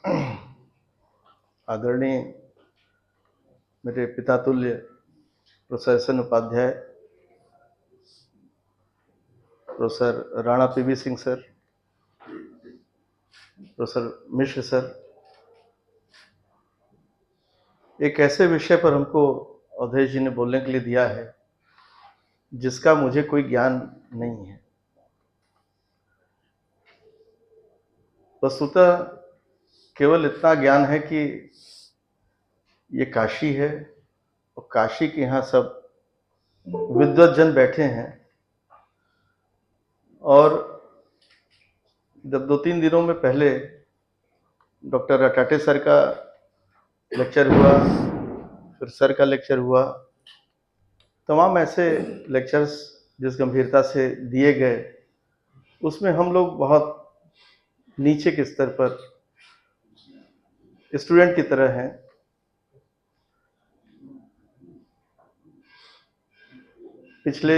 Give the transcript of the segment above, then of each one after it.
आदरणीय मेरे पिता तुल्य professor SN. Upadhyay, professor Rana PV. Singh sir, professor Mishra sir, एक ऐसे विषय पर हमको अवधेश जी ने बोलने के लिए दिया है जिसका मुझे कोई ज्ञान नहीं है। वस्तुतः केवल इतना ज्ञान है कि ये काशी है और काशी के यहाँ सब विद्वज्जन बैठे हैं, और जब 2-3 दिनों में पहले डॉक्टर रटाटे सर का लेक्चर हुआ, फिर सर का लेक्चर हुआ, तमाम ऐसे लेक्चर्स जिस गंभीरता से दिए गए, उसमें हम लोग बहुत नीचे के स्तर पर स्टूडेंट की तरह हैं। पिछले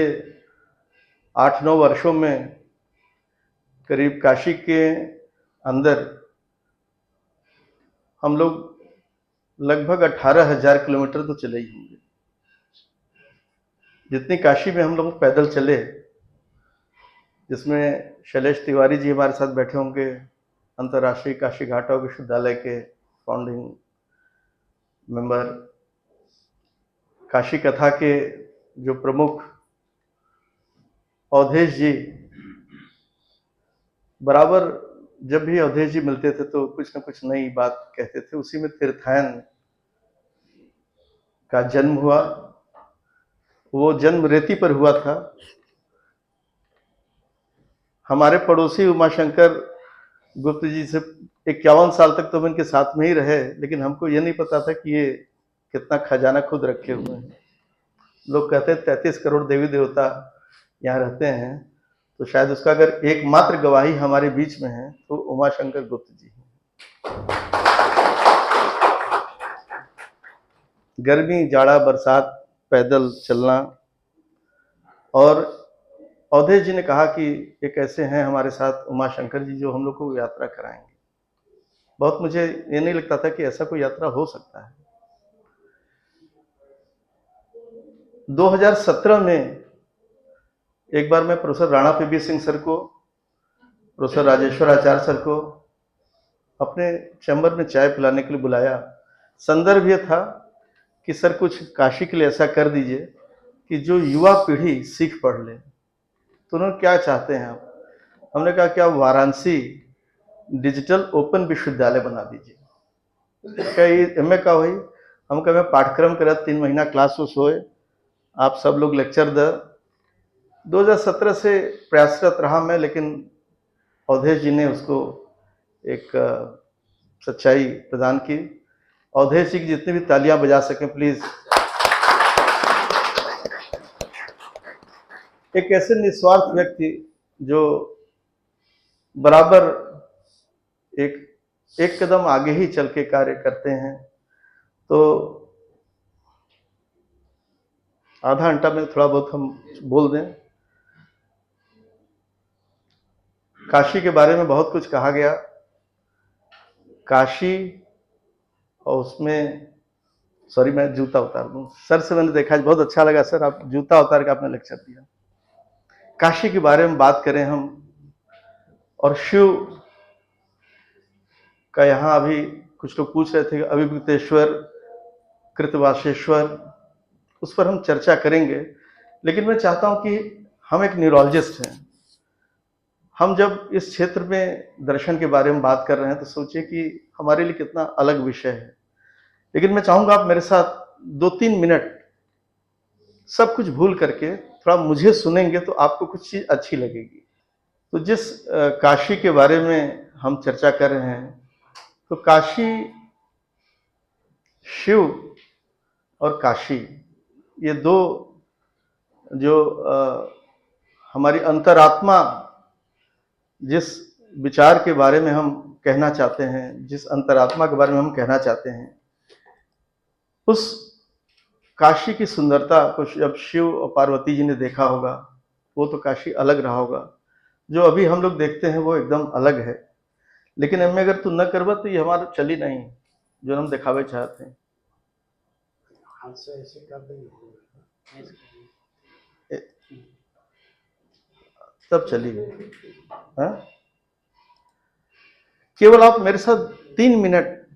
8-9 वर्षों में करीब काशी के अंदर हम लोग लगभग 18,000 किलोमीटर तो चले ही होंगे। जितनी काशी में हम लोग पैदल चले, जिसमें शैलेश तिवारी जी हमारे साथ बैठे होंगे, अंतर्राष्ट्रीय काशी घाटा विश्वविद्यालय के फाउंडिंग मेंबर, काशी कथा के जो प्रमुख अवधेश जी, बराबर जब भी अवधेश जी मिलते थे तो कुछ न कुछ नई बात कहते थे। उसी में तीर्थायन का जन्म हुआ। वो जन्म रेती पर हुआ था। हमारे पड़ोसी उमाशंकर गुप्त जी से 51 साल तक तो हम इनके साथ में ही रहे, लेकिन हमको ये नहीं पता था कि ये कितना खजाना खुद रखे हुए हैं। लोग कहते हैं 33 करोड़ देवी देवता यहाँ रहते हैं, तो शायद उसका अगर एकमात्र गवाही हमारे बीच में है तो उमाशंकर गुप्त जी हैं। गर्मी, जाड़ा, बरसात, पैदल चलना, और अवधेश जी ने कहा कि एक ऐसे हैं हमारे साथ उमाशंकर जी जो हम लोग को यात्रा कराएंगे। बहुत मुझे ये नहीं लगता था कि ऐसा कोई यात्रा हो सकता है। 2017 में एक बार मैं professor Rana PV. Singh sir को, प्रोफेसर राजेश्वर आचार्य सर को अपने चैम्बर में चाय पिलाने के लिए बुलाया। संदर्भ ये था कि सर कुछ काशी के लिए ऐसा कर दीजिए कि जो युवा पीढ़ी सीख पढ़ ले। तो उन्होंने क्या चाहते हैं आप? हमने कहा कि आप वाराणसी डिजिटल ओपन विश्वविद्यालय बना दीजिए। क्या ये एम.ए. का हुई? हम कहा मैं पाठ्यक्रम करा 3 महीना क्लास उस होए, आप सब लोग लेक्चर द। 2017 से प्रयासरत रहा मैं, लेकिन अवधेश जी ने उसको एक सच्चाई प्रदान की। अवधेश जी की जितनी भी तालियां बजा सकें प्लीज। एक ऐसे निस्वार्थ व्यक्ति जो बराबर एक कदम आगे ही चल के कार्य करते हैं। तो आधा घंटा में थोड़ा बहुत हम बोल दें। काशी के बारे में बहुत कुछ कहा गया। काशी, और उसमें सॉरी मैं जूता उतार दूं। सर से मैंने देखा, बहुत अच्छा लगा सर, आप जूता उतार के आपने लेक्चर दिया। काशी के बारे में बात करें हम, और शिव का यहाँ अभी कुछ लोग पूछ रहे थे अभिभूतेश्वर, कृतवासेश्वर, उस पर हम चर्चा करेंगे। लेकिन मैं चाहता हूं कि हम एक न्यूरोलॉजिस्ट हैं, हम जब इस क्षेत्र में दर्शन के बारे में बात कर रहे हैं तो सोचिए कि हमारे लिए कितना अलग विषय है। लेकिन मैं चाहूंगा आप मेरे साथ 2-3 मिनट सब कुछ भूल करके थोड़ा मुझे सुनेंगे तो आपको कुछ चीज अच्छी लगेगी। तो जिस काशी के बारे में हम चर्चा कर रहे हैं, तो काशी, शिव और काशी, ये दो जो हमारी अंतरात्मा जिस विचार के बारे में हम कहना चाहते हैं, जिस अंतरात्मा के बारे में हम कहना चाहते हैं, उस काशी की सुंदरता को जब शिव और पार्वती जी ने देखा होगा, वो तो काशी अलग रहा होगा। जो अभी हम लोग देखते हैं वो एकदम अलग है। लेकिन एमए अगर तू न करबा तो ये हमारा चली नहीं, जो हम दिखावे चाहते हैं। हाथ से ऐसे कर देंगे तब चलिए। हाँ, केवल आप मेरे साथ 3 मिनट,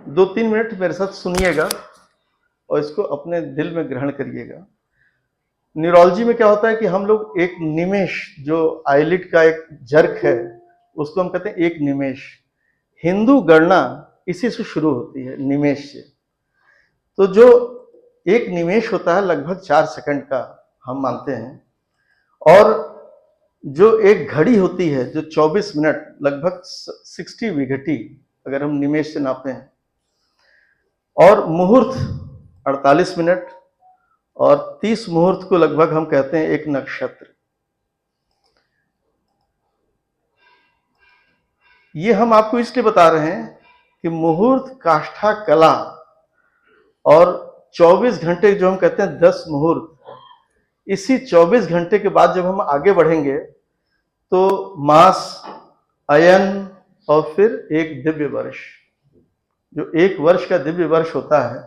2-3 मिनट मेरे साथ सुनिएगा और इसको अपने दिल में ग्रहण करिएगा। न्यूरोलॉजी में क्या होता है कि हम लोग एक निमेष, जो आईलिड का एक झर्क है, उसको हम कहते हैं एक निमेष। हिंदू गणना इसी से शुरू होती है, निमेष से। तो जो एक निमेष होता है लगभग 4 सेकंड का हम मानते हैं, और जो एक घड़ी होती है जो 24 मिनट, लगभग 60 विघटी अगर हम निमेष से नापते हैं, और मुहूर्त 48 मिनट, और 30 मुहूर्त को लगभग हम कहते हैं एक नक्षत्र। ये हम आपको इसलिए बता रहे हैं कि मुहूर्त, काष्ठा, कला और 24 घंटे जो हम कहते हैं 10 मुहूर्त, इसी 24 घंटे के बाद जब हम आगे बढ़ेंगे तो मास, अयन और फिर एक दिव्य वर्ष, जो 1 वर्ष का दिव्य वर्ष होता है।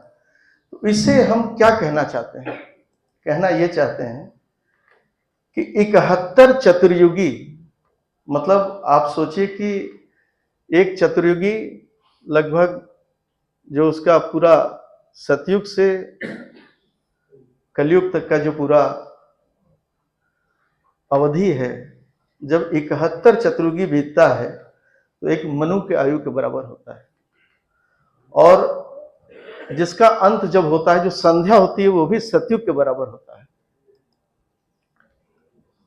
तो इससे हम क्या कहना चाहते हैं? कहना ये चाहते हैं कि 71 चतुर्युगी, मतलब आप सोचिए कि एक चतुर्युगी लगभग जो उसका पूरा सतयुग से कलयुग तक का जो पूरा अवधि है, जब 71 चतुर्युगी बीतता है तो एक मनु के आयु के बराबर होता है। और जिसका अंत जब होता है, जो संध्या होती है, वो भी सतयुग के बराबर होता है।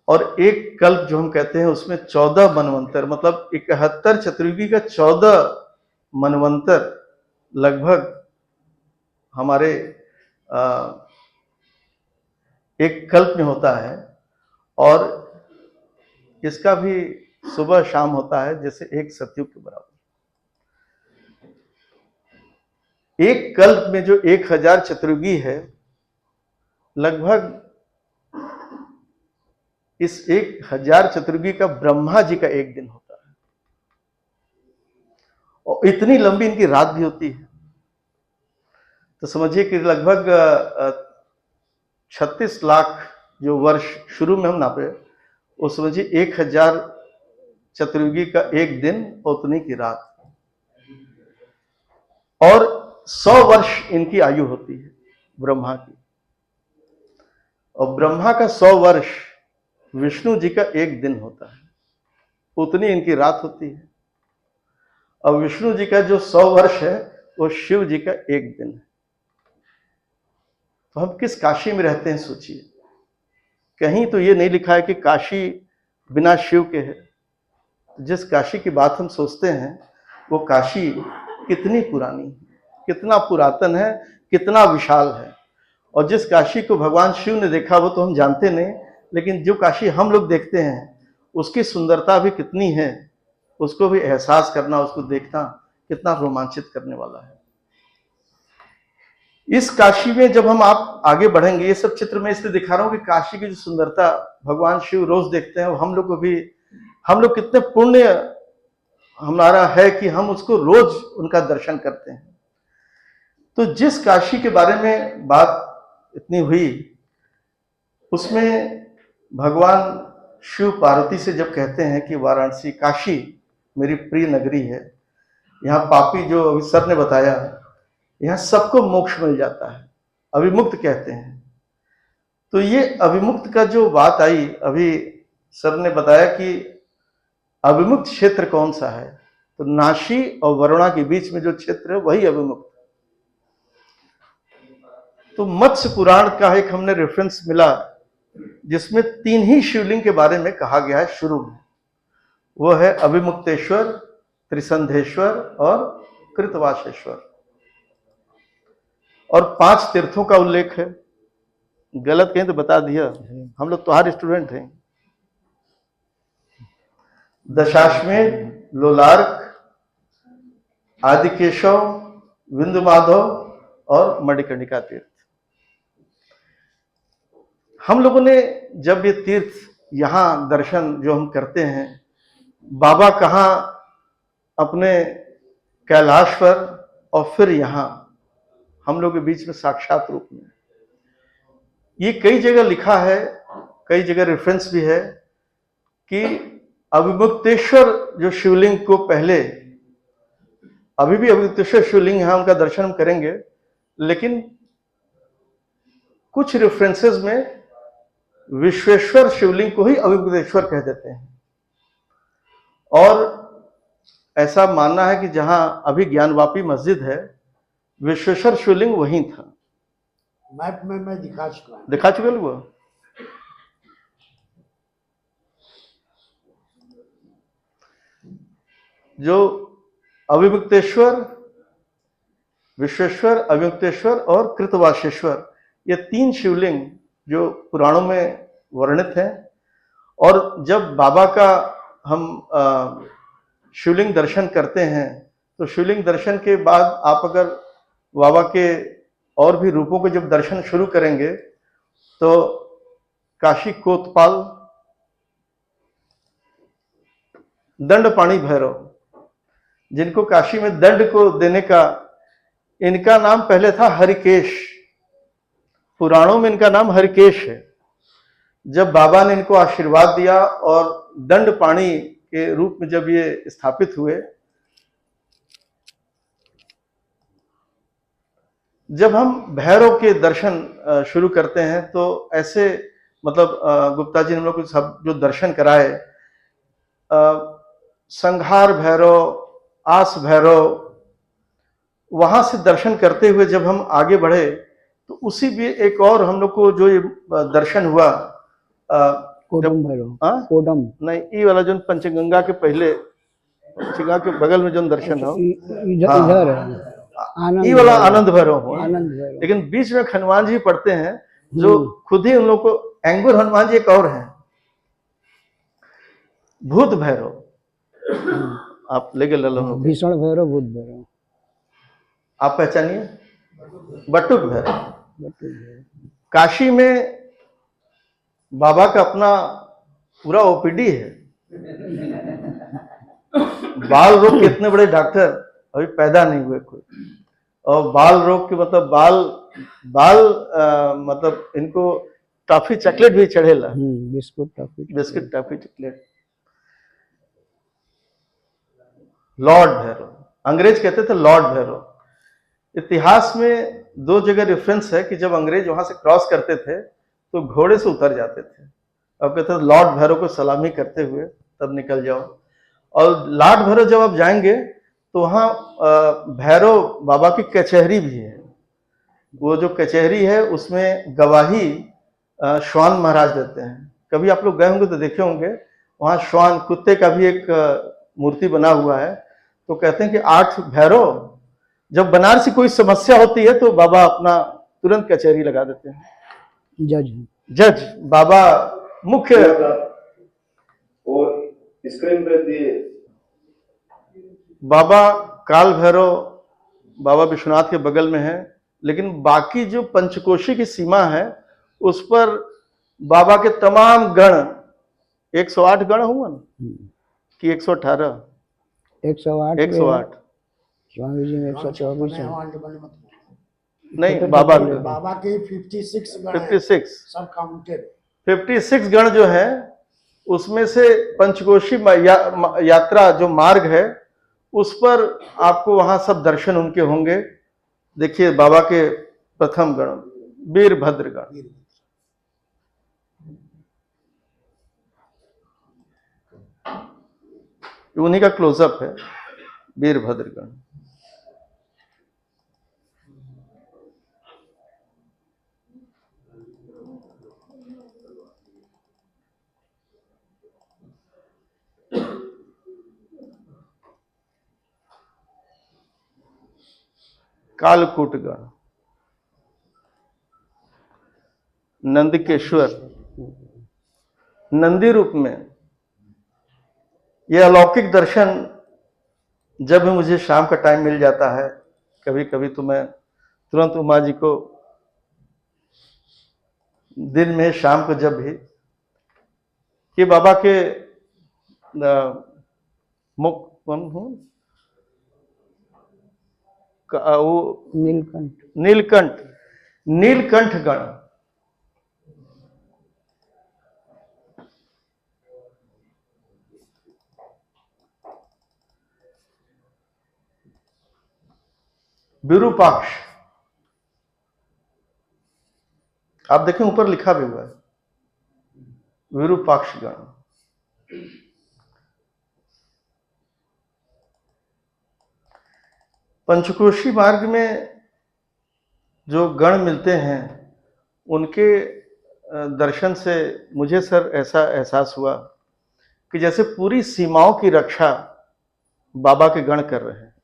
और एक कल्प जो हम कहते हैं उसमें 14 मनवंतर, मतलब 71 चतुर्युगी का 14 मनवंतर लगभग हमारे एक कल्प में होता है। और इसका भी सुबह शाम होता है, जैसे एक सतयुग के बराबर। एक कल्प में जो 1000 चतुर्युगी है, लगभग इस 1000 चतुर्युगी का ब्रह्मा जी का एक दिन होता है, और इतनी लंबी इनकी रात भी होती है। तो समझिए कि लगभग 36 लाख जो वर्ष शुरू में हम नापे, वो समझिए 1000 चतुर्युगी का एक दिन, उतनी की रात, और 100 वर्ष इनकी आयु होती है ब्रह्मा की। और ब्रह्मा का 100 वर्ष विष्णु जी का एक दिन होता है, उतनी इनकी रात होती है। और विष्णु जी का जो 100 वर्ष है वो शिव जी का एक दिन है। तो हम किस काशी में रहते हैं सोचिए। कहीं तो ये नहीं लिखा है कि काशी बिना शिव के है। जिस काशी की बात हम सोचते हैं वो काशी कितनी पुरानी है, कितना पुरातन है, कितना विशाल है। और जिस काशी को भगवान शिव ने देखा वो तो हम जानते नहीं, लेकिन जो काशी हम लोग देखते हैं उसकी सुंदरता भी कितनी है, उसको भी एहसास करना, उसको देखना कितना रोमांचित करने वाला है। इस काशी में जब हम आप आगे बढ़ेंगे, ये सब चित्र मैं इसलिए दिखा रहा हूं कि काशी की जो सुंदरता भगवान शिव रोज देखते हैं, हम लोग को भी, हम लोग कितने पुण्य हमारा है कि हम उसको रोज उनका दर्शन करते हैं। तो जिस काशी के बारे में बात इतनी हुई, उसमें भगवान शिव पार्वती से जब कहते हैं कि वाराणसी, काशी मेरी प्रिय नगरी है, यहाँ पापी, जो अभी सर ने बताया, यहाँ सबको मोक्ष मिल जाता है, अभिमुक्त कहते हैं। तो ये अभिमुक्त का जो बात आई, अभी सर ने बताया कि अभिमुक्त क्षेत्र कौन सा है, तो नाशी और वरुणा के बीच में जो क्षेत्र है वही अभिमुक्त। तो मत्स्य पुराण का एक हमने रेफरेंस मिला जिसमें 3 ही शिवलिंग के बारे में कहा गया है शुरू में। वो है अभिमुक्तेश्वर, त्रिसंधेश्वर और कृतवासेश्वर। और 5 तीर्थों का उल्लेख है। गलत कहीं तो बता दिया, हम लोग तुम्हारे स्टूडेंट हैं। दशाश्वमेध, लोलार्क, आदिकेशव, विंध्य माधव और मणिकर्णिका तीर्थ। हम लोगों ने जब ये तीर्थ यहाँ दर्शन जो हम करते हैं, बाबा कहाँ अपने कैलाश पर और फिर यहाँ हम लोग के बीच में साक्षात रूप में। ये कई जगह लिखा है, कई जगह रेफरेंस भी है कि अभिमुक्तेश्वर जो शिवलिंग को पहले, अभी भी अभिमुक्तेश्वर शिवलिंग यहां उनका दर्शन हम करेंगे, लेकिन कुछ रेफरेंसेस में विश्वेश्वर शिवलिंग को ही अभिमुक्तेश्वर कह देते हैं। और ऐसा मानना है कि जहां अभी ज्ञानवापी मस्जिद है, विश्वेश्वर शिवलिंग वहीं था। मैप में मैं दिखा चुका हूं। दिखा चुके वो। जो अभिमुक्तेश्वर, विश्वेश्वर, अभिमुक्तेश्वर और कृतवासेश्वर, ये तीन शिवलिंग जो पुराणों में वर्णित हैं। और जब बाबा का हम शिवलिंग दर्शन करते हैं तो शिवलिंग दर्शन के बाद आप अगर बाबा के और भी रूपों के जब दर्शन शुरू करेंगे तो काशी कोतपाल, दंडपाणी भैरव, जिनको काशी में दंड को देने का, इनका नाम पहले था हरिकेश। पुराणों में इनका नाम हरिकेश है। जब बाबा ने इनको आशीर्वाद दिया और दंडपाणी के रूप में जब ये स्थापित हुए, जब हम भैरव के दर्शन शुरू करते हैं तो ऐसे मतलब गुप्ता जी ने हम लोग को सब जो दर्शन कराए, संघार भैरव, आस भैरव, वहां से दर्शन करते हुए जब हम आगे बढ़े तो उसी भी एक और हम लोग को जो ये दर्शन हुआ, कोडम भैरव, कोडम नहीं, ये वाला जो पंचगंगा के पहले, पंचगंगा के बगल में जो दर्शन हो, इधर है ये वाला आनंद भैरव हो। आनंद भैरव। लेकिन बीच में हनुमान जी पढ़ते हैं जो खुद ही उन लोग को, एंगुर हनुमान जी एक और हैं, भूत भैरव। आप लेके लल्लो, भीषण भैरव, भूत भैरव, आप पहचानिए, बटुक भैरव। बटुक भैरव। काशी में बाबा का अपना पूरा ओपीडी है। बाल रोग के इतने बड़े डॉक्टर अभी पैदा नहीं हुए कोई। और बाल रोग के मतलब बाल मतलब इनको टॉफी चॉकलेट भी चढ़ेला, biscuit toffee, biscuit toffee chocolate. Lord Bhairav, अंग्रेज कहते थे लॉर्ड भैरव। इतिहास में दो जगह रेफरेंस है कि जब अंग्रेज वहां से क्रॉस करते थे तो घोड़े से उतर जाते थे। अब कहते थे लॉर्ड भैरव को सलामी करते हुए तब निकल जाओ। और लॉर्ड भैरव जब आप जाएंगे तो वहाँ भैरव बाबा की कचहरी भी है। वो जो कचहरी है उसमें गवाही श्वान महाराज देते हैं। कभी आप लोग गए होंगे तो देखे होंगे, वहाँ श्वान, कुत्ते का भी एक मूर्ति बना हुआ है। तो कहते हैं कि 8 भैरव जब बनारस कोई समस्या होती है तो बाबा अपना तुरंत कचहरी लगा देते हैं। जज बाबा मुख्य। वो स्क्रीन पे दिए बाबा काल भैरव बाबा विश्वनाथ के बगल में है, लेकिन बाकी जो पंचकोशी की सीमा है उस पर बाबा के तमाम गण, 108 गण हुआ ना कि 118? 108 स्वामी जी में 124 है। नहीं, बाबा के 56 गण हैं, 56 सब काउंटेड। 56 गण जो है उसमें से पंचकोशी यात्रा जो मार्ग है उस पर आपको वहां सब दर्शन उनके होंगे। देखिए बाबा के प्रथम गण वीरभद्र गण, उन्हीं का क्लोजअप है, वीरभद्र गण। कालकूट गण, नंदिकेश्वर, नंदी रूप में। यह अलौकिक दर्शन जब भी मुझे शाम का टाइम मिल जाता है, कभी कभी तो मैं तुरंत उमा जी को, दिन में शाम को जब भी, कि बाबा के मुख कौन हूँ वो नीलकंठ। नीलकंठ, नीलकंठ गण। विरूपाक्ष, आप देखें ऊपर लिखा भी हुआ है विरूपाक्ष गण। पंचकोशी मार्ग में जो गण मिलते हैं उनके दर्शन से मुझे सर ऐसा एहसास हुआ कि जैसे पूरी सीमाओं की रक्षा बाबा के गण कर रहे हैं।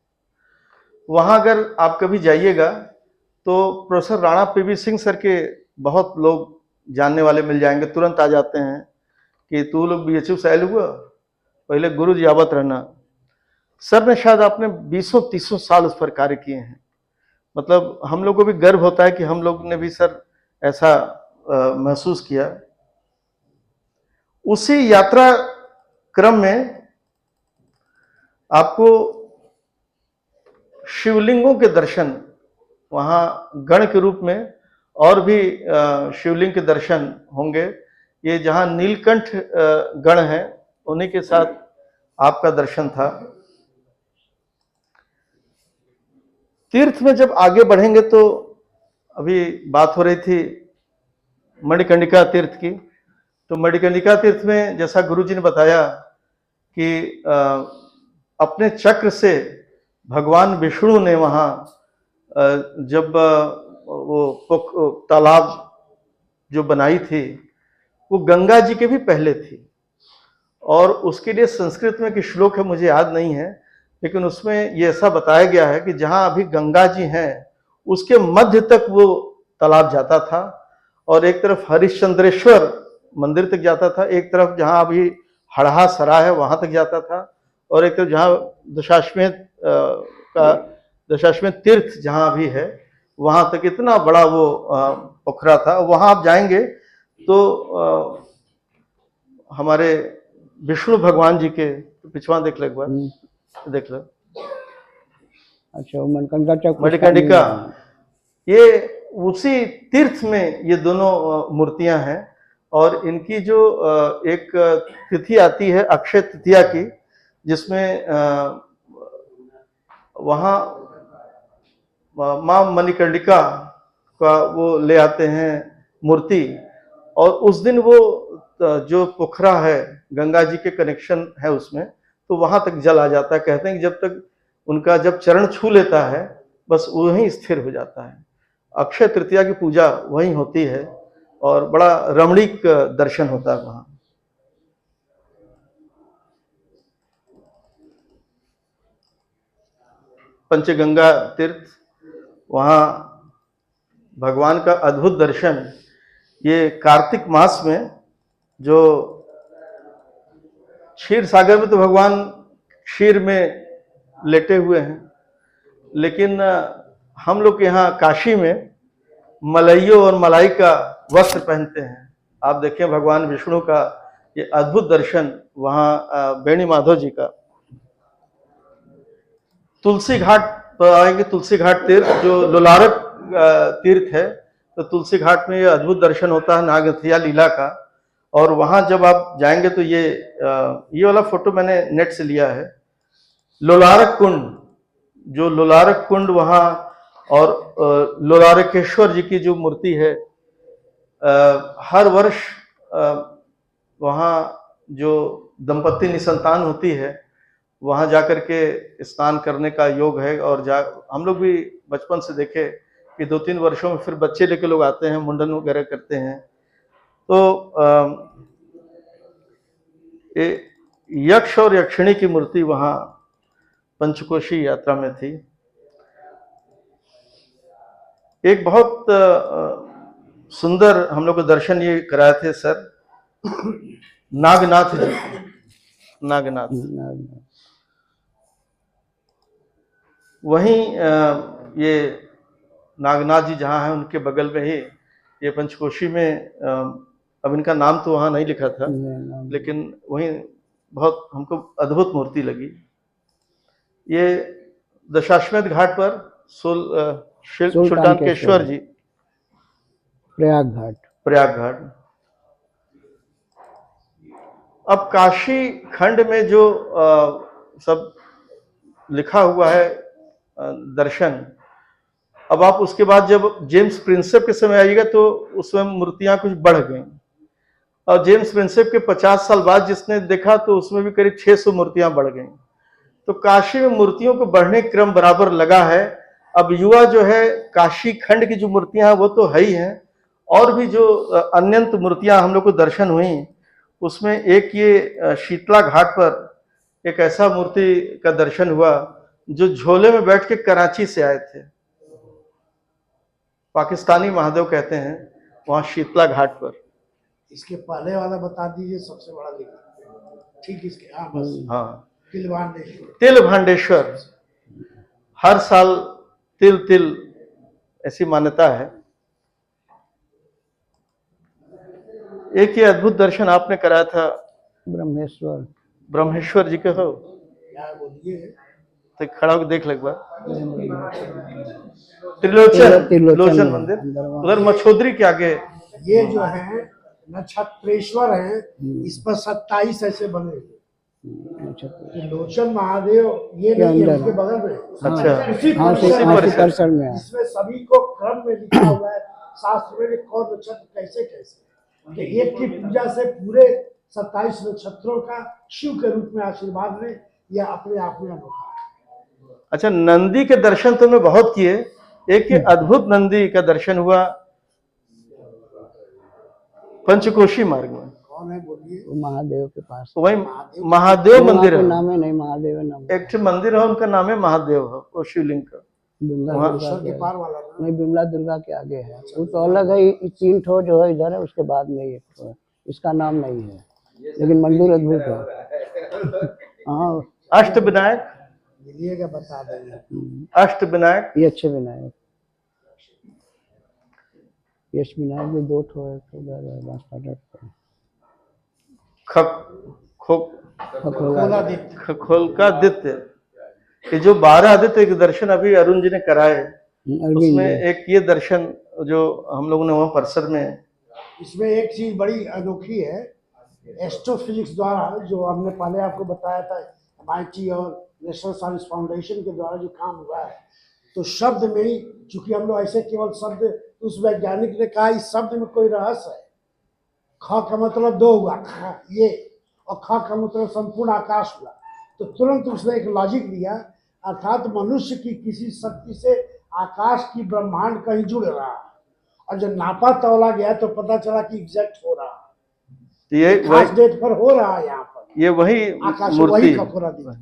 वहां अगर आप कभी जाइएगा तो professor Rana PV Singh sir के बहुत लोग जानने वाले मिल जाएंगे, तुरंत आ जाते हैं कि तू लोग बीएचयू से आयल हुआ, पहले गुरु जी आवत रहना। सर ने शायद आपने 20-30 साल उस पर कार्य किए हैं। मतलब हम लोग को भी गर्व होता है कि हम लोग ने भी सर ऐसा महसूस किया। उसी यात्रा क्रम में आपको शिवलिंगों के दर्शन वहां गण के रूप में और भी शिवलिंग के दर्शन होंगे। ये जहां नीलकंठ गण है उन्हीं के साथ आपका दर्शन था। तीर्थ में जब आगे बढ़ेंगे तो अभी बात हो रही थी मणिकर्णिका तीर्थ की, तो मणिकर्णिका तीर्थ में जैसा गुरुजी ने बताया कि अपने चक्र से भगवान विष्णु ने वहां जब वो तालाब जो बनाई थी वो गंगा जी के भी पहले थी, और उसके लिए संस्कृत में एक श्लोक है, मुझे याद नहीं है, लेकिन उसमें ये ऐसा बताया गया है कि जहां अभी गंगा जी हैं उसके मध्य तक वो तालाब जाता था, और एक तरफ हरिश्चंद्रेश्वर मंदिर तक जाता था, एक तरफ जहां अभी हड़हा सरा है वहां तक जाता था, और एक तरफ जहां दशाश्वमेध तीर्थ जहां अभी है वहां तक इतना बड़ा वो पोखरा था। वहां आप जाएंगे तो हमारे विष्णु भगवान जी के पिछवा देख लो, एक बार देख लो। अच्छा, वो मणिकर्णिका मणिकर्णिका, ये उसी तीर्थ में ये दोनों मूर्तियां हैं, और इनकी जो एक तिथि आती है अक्षय तृतीया की, जिसमें वहां मां मणिकर्णिका का वो ले आते हैं मूर्ति, और उस दिन वो जो पोखरा है गंगा जी के कनेक्शन है उसमें, तो वहां तक जल आ जाता है। कहते हैं कि जब तक उनका जब चरण छू लेता है बस वहीं स्थिर हो जाता है। अक्षय तृतीया की पूजा वहीं होती है और बड़ा रमणीक दर्शन होता है वहां। पंचगंगा तीर्थ, वहां भगवान का अद्भुत दर्शन। ये कार्तिक मास में जो क्षीर सागर में तो भगवान क्षीर में लेटे हुए हैं, लेकिन हम लोग यहाँ काशी में मलइयों और मलाई का वस्त्र पहनते हैं। आप देखें भगवान विष्णु का ये अद्भुत दर्शन वहां बेणी माधव जी का। तुलसी घाट पर आएंगे, तुलसी घाट तीर्थ जो लोलारक तीर्थ है, तो तुलसी घाट में ये अद्भुत दर्शन होता है नागनथिया लीला का। और वहां जब आप जाएंगे तो ये वाला फोटो मैंने नेट से लिया है। लोलारक कुंड, जो लोलारक कुंड वहां, और लोलारकेश्वर जी की जो मूर्ति है, हर वर्ष वहां जो दंपत्ति निसंतान होती है वहां जाकर के स्नान करने का योग है। और हम लोग भी बचपन से देखे कि 2-3 वर्षों में फिर बच्चे लेके लोग आते हैं, मुंडन वगैरह करते हैं। तो यक्ष और यक्षिणी की मूर्ति वहां पंचकोशी यात्रा में थी। एक बहुत सुंदर हम लोग को दर्शन ये कराए थे सर, नागनाथ जी, नागनाथ। वहीं ये नागनाथ जी जहाँ हैं उनके बगल में ही ये पंचकोशी में, अब इनका नाम तो वहाँ नहीं लिखा था, लेकिन वहीं बहुत हमको अद्भुत मूर्ति लगी। ये दशाश्वमेध घाट पर सुल्तान केश्वर जी, प्रयाग घाट। प्रयाग घाट। अब काशी खंड में जो सब लिखा हुआ है दर्शन, अब आप उसके बाद जब जेम्स प्रिंसेप के समय आइएगा तो उसमें मूर्तियां कुछ बढ़ गई, और जेम्स प्रिंसेप के 50 साल बाद जिसने देखा तो उसमें भी करीब 600 मूर्तियां बढ़ गई। तो काशी में मूर्तियों को बढ़ने का क्रम बराबर लगा है। अब युवा जो है, काशी खंड की जो मूर्तियां हैं वो तो है ही हैं, और भी जो अनंत मूर्तियां हम लोग को दर्शन हुई, उसमें एक ये शीतला घाट पर एक ऐसा मूर्ति का दर्शन हुआ जो झोले में बैठ के कराची से आए थे, पाकिस्तानी महादेव कहते हैं, वहां शीतला घाट पर। इसके पहले वाला बता दीजिए, सबसे बड़ा लिखा ठीक इसके। हाँ बस, हाँ, तिलवांडेश्वर। तिल भांडेश्वर, हर साल तिल तिल ऐसी मान्यता है। एक ये अद्भुत दर्शन आपने कराया था ब्रह्मेश्वर। ब्रह्मेश्वर जी के हो, क्या बोलिए? तो खड़ा होकर देख ले एक बार। त्रिलोचन, त्रिलोचन मंदिर उधर मछोदरी के आगे। ये जो है नक्षत्रेश्वर है, इस पर 27 ऐसे बने हुए। लोचन महादेव ये नहीं है, उसके बगल में। अच्छा, उसी हाँ, परिसर में है। इसमें सभी को क्रम में लिखा हुआ है शास्त्र में, कौन नक्षत्र कैसे कैसे, कि एक की पूजा से पूरे 27 नक्षत्रों का शिव के रूप में आशीर्वाद ले, यह अपने आप में अनोखा है। अच्छा, नंदी के दर्शन तो मैं बहुत किए, एक ये अद्भुत नंदी का दर्शन हुआ पंचकोशी मार्ग में। कौन है बोलिए? वो महादेव के पास। वही महादेव मंदिर है, नाम है नहीं, महादेव है नाम। एक मंदिर है, उनका नाम है महादेव है, वो शिवलिंग का। बिमला वहाँ- दुर्गा के पार वाला ना? नहीं, बिमला दुर्गा के आगे है, वो तो अलग है। ये 3 ठो जो है इधर है, उसके बाद में ये ठो है, इसका नाम नहीं है, लेकिन मंदिर अद्भुत है। हाँ, अष्ट विनायक, मिलिएगा बता देंगे। अष्ट विनायक, ये अच्छे विनायक, यश विनायक भी 2 ठो है, तो उधर है बांसपाटा पे। खोला देते। खखोलकादित्य, ये जो 12 आदित्य के दर्शन अभी अरुण जी ने कराए, उसमें एक ये दर्शन जो हम लोगों ने वहाँ परिसर में। इसमें एक चीज बड़ी अनोखी है, एस्ट्रोफिजिक्स द्वारा जो हमने पहले आपको बताया था, MIT और नेशनल साइंस फाउंडेशन के द्वारा जो काम हुआ है, तो शब्द में ही, चूंकि हम लोग ऐसे केवल शब्द, उस वैज्ञानिक ने कहा इस शब्द में कोई रहस्य है। ख का मतलब 2 हुआ, ख ये, और ख का मतलब संपूर्ण आकाश हुआ, तो तुरंत उसने एक लॉजिक दिया, अर्थात मनुष्य की किसी शक्ति से आकाश की ब्रह्मांड कहीं जुड़ रहा है, और जब नापा तौला गया तो पता चला कि एग्जैक्ट हो रहा है, ये खास डेट पर हो रहा है। यहाँ पर ये वही आकाश मूर्ति, वही खखोरा दिखा।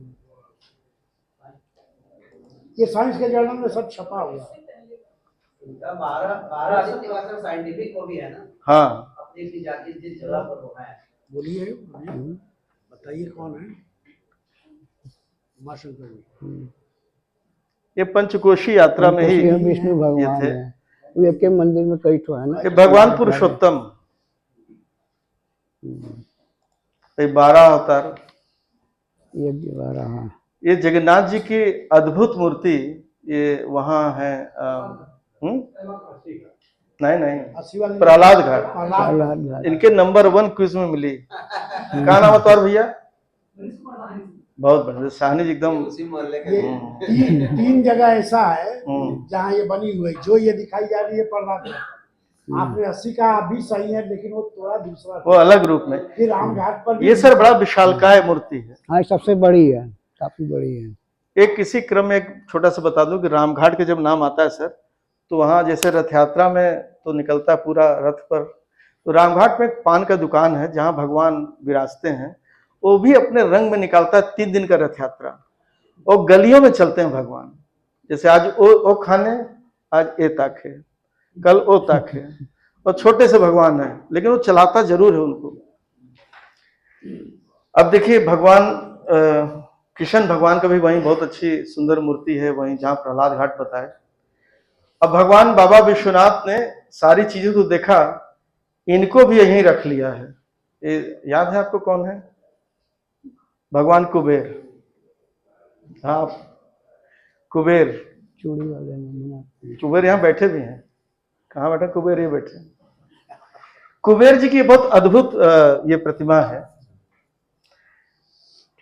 ये साइंस के जर्नल में सब छपा हुआ है। 12 आदित्य साइंटिफिक वो भी है ना, हाँ, अपनी अपनी जाति जिस जगह पर वो है। बोलिए बताइए कौन है? उमाशंकर जी। ये पंचकोशी यात्रा में ही विष्णु भगवान ये थे। है, वो एक के मंदिर में कई ठो है ना। ये भगवान पुरुषोत्तम, ये 12 अवतार। ये 12, हाँ। ये जगन्नाथ जी की अद्भुत मूर्ति, ये वहाँ है। नहीं नहीं, 80 वाली प्रहलाद घाट, प्रहलाद घाट। इनके नंबर 1 क्विज में मिली। क्या नाम है तुम्हारा भैया? बहुत बढ़िया, साहनी जी एकदम। उसी मोहल्ले ये के 3 जगह ऐसा है जहाँ ये बनी हुई है, जो ये दिखाई जा रही है प्रहलाद घाट। आपने 80 का आप भी सही है, लेकिन वो थोड़ा दूसरा, वो अलग रूप में। फिर राम घाट पर भी ये सर बड़ा विशालकाय मूर्ति है। हाँ, ये सबसे बड़ी है, काफी बड़ी है। एक इसी क्रम में एक छोटा सा बता दूं कि रामघाट के जब नाम आता है सर, तो वहाँ जैसे रथ यात्रा में तो निकलता है पूरा रथ पर, तो रामघाट में एक पान का दुकान है जहाँ भगवान विराजते हैं, वो भी अपने रंग में निकालता है 3 दिन का रथ यात्रा, और गलियों में चलते हैं भगवान। जैसे आज ओ खाने, आज ए ताक है, कल ओ ताक है, और छोटे से भगवान है, लेकिन वो चलाता जरूर है उनको। अब देखिए भगवान कृष्ण भगवान का भी वहीं बहुत अच्छी सुंदर मूर्ति है, वहीं जहाँ प्रहलाद घाट बताए। अब भगवान बाबा विश्वनाथ ने सारी चीजें तो देखा, इनको भी यहीं रख लिया है। ये याद है आपको कौन है? भगवान कुबेर। हाँ, कुबेर, चूड़ी वाले नमूना। कुबेर यहाँ बैठे भी हैं। कहाँ बैठे? कुबेर ये बैठे हैं। कुबेर जी की बहुत अद्भुत ये प्रतिमा है।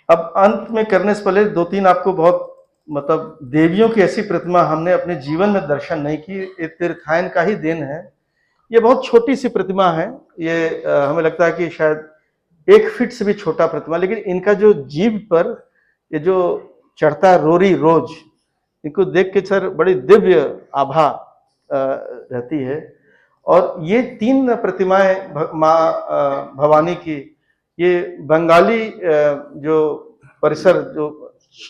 अब अंत में करने से पहले दो तीन आपको बहुत मतलब देवियों की ऐसी प्रतिमा हमने अपने जीवन में दर्शन नहीं की, ये तीर्थायन का ही देन है। ये बहुत छोटी सी प्रतिमा है, ये हमें लगता है कि शायद 1 फीट से भी छोटा प्रतिमा, लेकिन इनका जो जीभ पर ये जो चढ़ता है रोरी रोज, इनको देख के सर बड़ी दिव्य आभा रहती है। और ये 3 प्रतिमाएं माँ भवानी की, ये बंगाली जो परिसर जो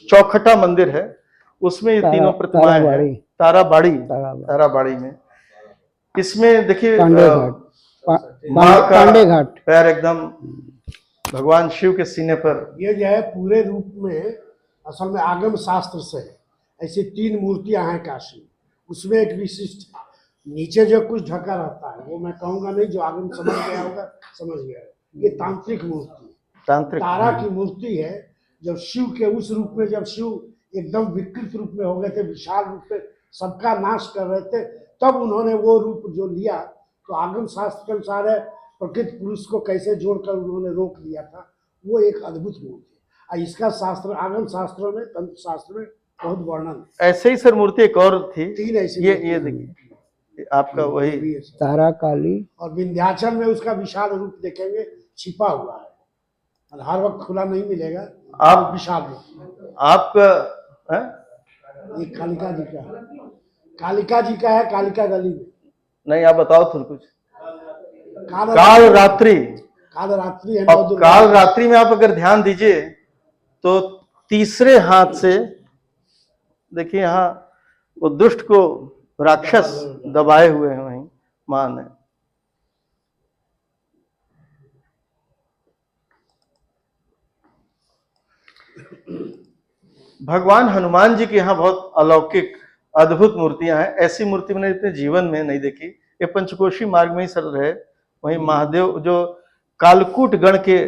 चौखटा मंदिर है उसमें ये तीनों प्रतिमाएं हैं। ताराबाड़ी में। इसमें देखिए माँ का पैर एकदम भगवान शिव के सीने पर। ये जो है पूरे रूप में असल में आगम शास्त्र से है। ऐसी 3 मूर्तियां हैं काशी में, उसमें एक विशिष्ट नीचे जो कुछ ढका रहता है वो मैं कहूंगा नहीं, जो आगम समझ गया होगा समझ गया। ये तांत्रिक मूर्ति है, तारा की मूर्ति है। जब शिव के उस रूप में, जब शिव एकदम विकृत रूप में हो गए थे, विशाल रूप में सबका नाश कर रहे थे, तब उन्होंने वो रूप जो लिया। तो आगम शास्त्र के अनुसार है प्रकृति पुरुष को कैसे जोड़कर उन्होंने रोक दिया था, वो एक अद्भुत मूर्ति है। इसका शास्त्र आगम शास्त्रों में, तंत्र शास्त्र में बहुत वर्णन। ऐसे ही सर मूर्ति एक और थी, 3 ऐसी ये देखिए आपका वही तारा काली। और विंध्याचल में उसका विशाल रूप देखेंगे, छिपा हुआ है, हर वक्त खुला नहीं मिलेगा। आप विशाल रूप आपका ये कालिका जी का है, कालिका गली में। नहीं, आप बताओ थोड़ा कुछ। काल रात्रि है। और काल रात्रि में आप अगर ध्यान दीजिए तो तीसरे हाथ से देखिए यहाँ वो दुष्ट को राक्षस दबाए हुए हैं वहीं मां ने। भगवान हनुमान जी के यहाँ बहुत अलौकिक अद्भुत मूर्तियां हैं। ऐसी मूर्ति मैंने अपने जीवन में नहीं देखी। ये पंचकोशी मार्ग में ही सर रहे, वहीं महादेव जो कालकूट गण के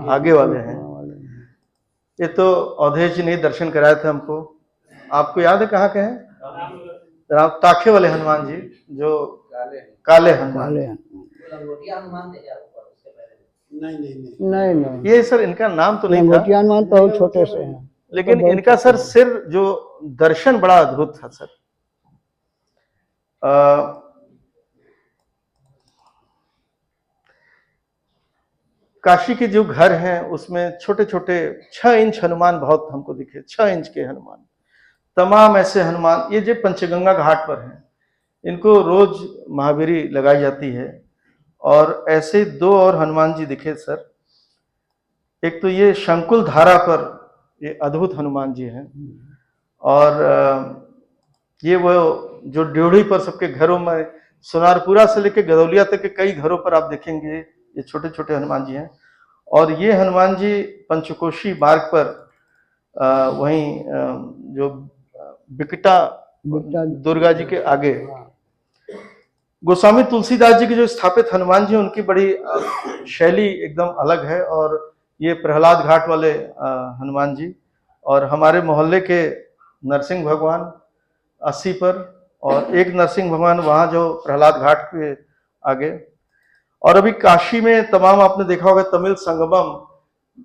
आगे वाले हैं। ये तो अवधेश जी ने दर्शन कराए थे हमको। आपको याद है कहाँ के हैं? राम ताखे वाले हनुमान जी, जो काले हनुमान। नहीं, ये सर इनका नाम तो नहीं था, हनुमान तो छोटे से हैं, लेकिन इनका सर सिर जो दर्शन बड़ा अद्भुत था सर। काशी के जो घर हैं उसमें छोटे छोटे 6 इंच हनुमान बहुत हमको दिखे, 6 इंच के हनुमान। तमाम ऐसे हनुमान ये जो पंचगंगा घाट पर हैं, इनको रोज महावीरी लगाई जाती है। और ऐसे 2 और हनुमान जी दिखे सर। एक तो ये शंकुल धारा पर ये अद्भुत हनुमान जी हैं, और ये वो जो ड्योढ़ी पर सबके घरों में, सोनारपुरा से लेकर गदौलिया तक के कई घरों पर आप देखेंगे ये छोटे छोटे हनुमान जी हैं। और ये हनुमान जी पंचकोशी मार्ग पर वहीं जो बिकटा दुर्गा जी के आगे गोस्वामी तुलसीदास जी के जो स्थापित हनुमान जी, उनकी बड़ी शैली एकदम अलग है। और ये प्रहलाद घाट वाले हनुमान जी, और हमारे मोहल्ले के नरसिंह भगवान 80 पर, और एक नरसिंह भगवान वहाँ जो प्रहलाद घाट के आगे। और अभी काशी में तमाम आपने देखा होगा तमिल संगमम,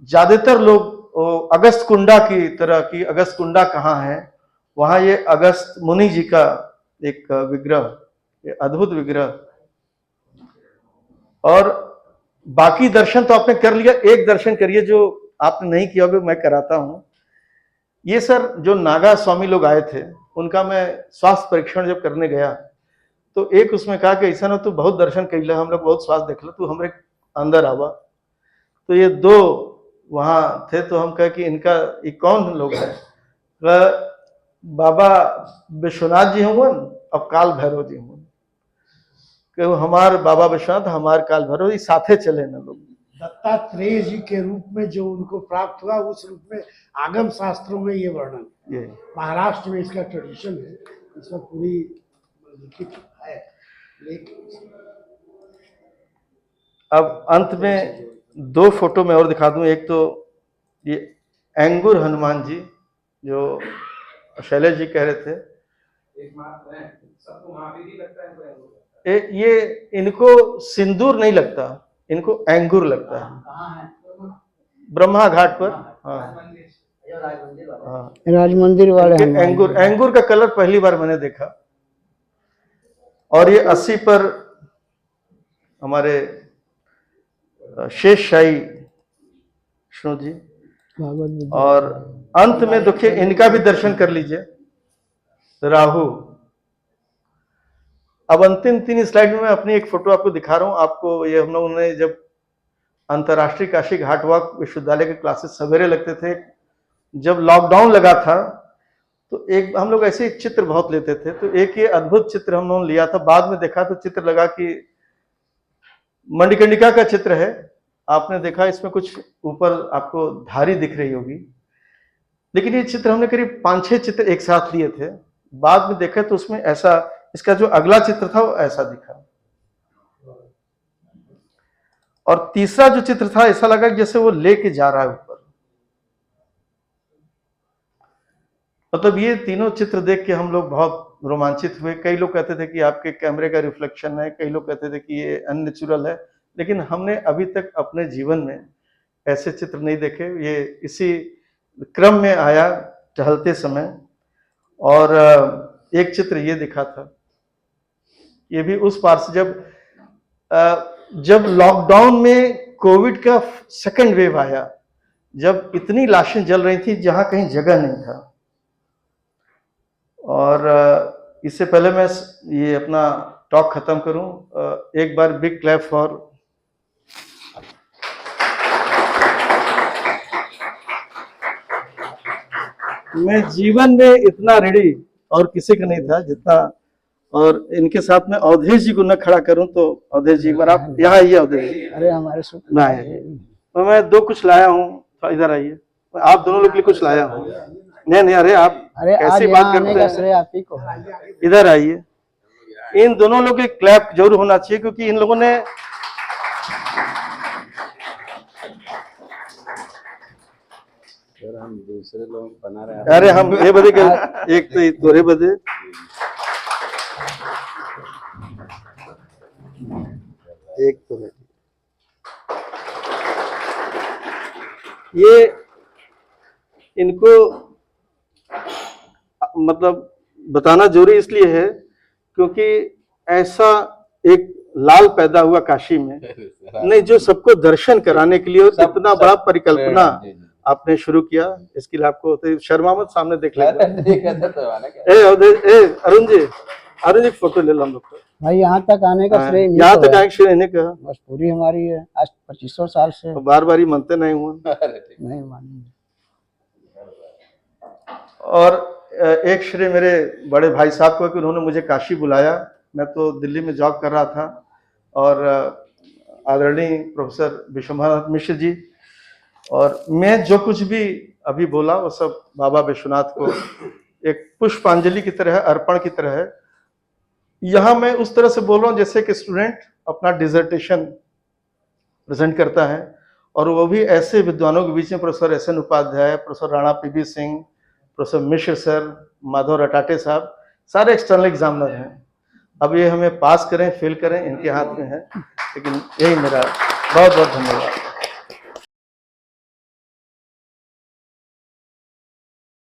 ज्यादातर लोग अगस्त कुंडा की तरह की, अगस्त कुंडा कहाँ है, वहाँ ये अगस्त मुनि जी का एक विग्रह, ये अद्भुत विग्रह। और बाकी दर्शन तो आपने कर लिया, एक दर्शन करिए जो आपने नहीं किया होगा, मैं कराता हूँ। ये सर जो नागा स्वामी लोग आए थे, उनका मैं स्वास्थ्य परीक्षण जब करने गया तो एक उसमें कहा कि ऐसा ना तू बहुत दर्शन कर ले, हम लोग बहुत स्वास्थ्य देख लो, तू हमारे अंदर आवा। तो ये 2 वहां थे, तो हम कहे कि इनका ये कौन लोग है? बाबा विश्वनाथ जी हों अब काल भैरव जी हों, कि वो हमार बाबा विश्वनाथ, हमार काल भैरव, ये साथे चले ना लोग। दत्तात्रेय जी के रूप में जो उनको प्राप्त हुआ, उस रूप में आगम शास्त्रों में ये वर्णन, ये महाराष्ट्र में इसका ट्रेडिशन है, इसमें पूरी लिखित है। अब अंत में 2 फोटो में और दिखा दूं। एक तो ये एंगुर हनुमान जी जो शैलेश जी कह रहे थे, सबको महावीर ही लगता है ये इनको सिंदूर नहीं लगता, इनको एंगूर लगता है। कहाँ है? ब्रह्मा घाट पर, हाँ ये राज मंदिर वाला। हाँ, राज मंदिर वाले इनके हनुमान एंगूर, जी। एंगूर का कलर पहली बार मैंने देखा। और ये 80 पर हमारे शेष शाही विष्णु जी, भागवत बुद्ध। और अंत में देखिए इनका भी दर्शन कर लीजिए, राहु। अब अंतिम 3 स्लाइड में मैं अपनी एक फोटो आपको दिखा रहा हूं। आपको ये हम लोगों ने जब अंतर्राष्ट्रीय काशी घाटवाक विश्वविद्यालय के क्लासेस सवेरे लगते थे, जब लॉकडाउन लगा था तो एक हम लोग ऐसे चित्र बहुत लेते थे, तो एक ये अद्भुत चित्र हम लोगों ने लिया था। बाद में देखा तो चित्र लगा कि मणिकर्णिका का चित्र है। आपने देखा इसमें कुछ ऊपर आपको धारी दिख रही होगी, लेकिन ये चित्र हमने करीब 5-6 चित्र एक साथ लिए थे। बाद में देखा तो उसमें ऐसा, इसका जो अगला चित्र था वो ऐसा दिखा, और तीसरा जो चित्र था ऐसा लगा जैसे वो लेके जा रहा है ऊपर। मतलब ये तीनों चित्र देख के हम लोग बहुत रोमांचित हुए। कई लोग कहते थे कि आपके कैमरे का रिफ्लेक्शन है, कई लोग कहते थे कि ये अननेचुरल है, लेकिन हमने अभी तक अपने जीवन में ऐसे चित्र नहीं देखे। ये इसी क्रम में आया टहलते समय, और एक चित्र ये दिखा था, ये भी उस पार से जब लॉकडाउन में कोविड का सेकंड वेव आया, जब इतनी लाशें जल रही थी जहां कहीं जगह नहीं था। और इससे पहले मैं ये अपना टॉक खत्म करूं, एक बार बिग क्लैप फॉर मैं जीवन में इतना रेडी और किसी का नहीं था जितना, और इनके साथ में अवधेश जी को न खड़ा करूं तो अवधेश जी, एक बार आप यहाँ आइए अवधेश जी। अरे हमारे सुख ना आइए, तो मैं 2 कुछ लाया हूँ, तो इधर आइए। आप दोनों लोग के लिए कुछ लाया हूँ। नहीं, अरे आप अरे आज कैसी यहाँ बात आने करते का हैं। श्रेय आप ही को। इधर आइए। इन दोनों लोग के क्लैप जरूर होना चाहिए, क्योंकि इन लोगों ने हम दूसरे लोग बना रहे हैं। अरे हम ये बदे के एक तो ये तोरे बदे, एक तोरे, ये इनको मतलब बताना जरूरी इसलिए है क्योंकि ऐसा एक लाल पैदा हुआ काशी में, नहीं जो सबको दर्शन कराने के लिए इतना बड़ा परिकल्पना आपने शुरू किया। इसके लिए आपको शर्मा मत, सामने देख लेगा। अरुण जी फोटो ले लो हम लोग का। भाई यहाँ तक आने का श्रेय नहीं यहाँ तो तक है। आए श्रेय इन्हें का, बस पूरी हमारी है। आज 2500 साल से बार बार ही मनते नहीं हुआ। नहीं मानी। और एक श्रेय मेरे बड़े भाई साहब को कि उन्होंने मुझे काशी बुलाया। मैं तो दिल्ली में जॉब कर रहा था, और आदरणीय प्रोफेसर विश्वनाथ मिश्र जी, और मैं जो कुछ भी अभी बोला वो सब बाबा विश्वनाथ को एक पुष्पांजलि की तरह, अर्पण की तरह है। यहाँ मैं उस तरह से बोल रहा हूँ जैसे कि स्टूडेंट अपना डिसर्टेशन प्रेजेंट करता है, और वो भी ऐसे विद्वानों के बीच में, professor S N Upadhyay, professor Rana PB Singh, professor Mishra sir, Madhav Ratate साहब, सारे एक्सटर्नल एग्जामिनर हैं। अब ये हमें पास करें फेल करें इनके हाथ में है, लेकिन यही मेरा बहुत बहुत धन्यवाद।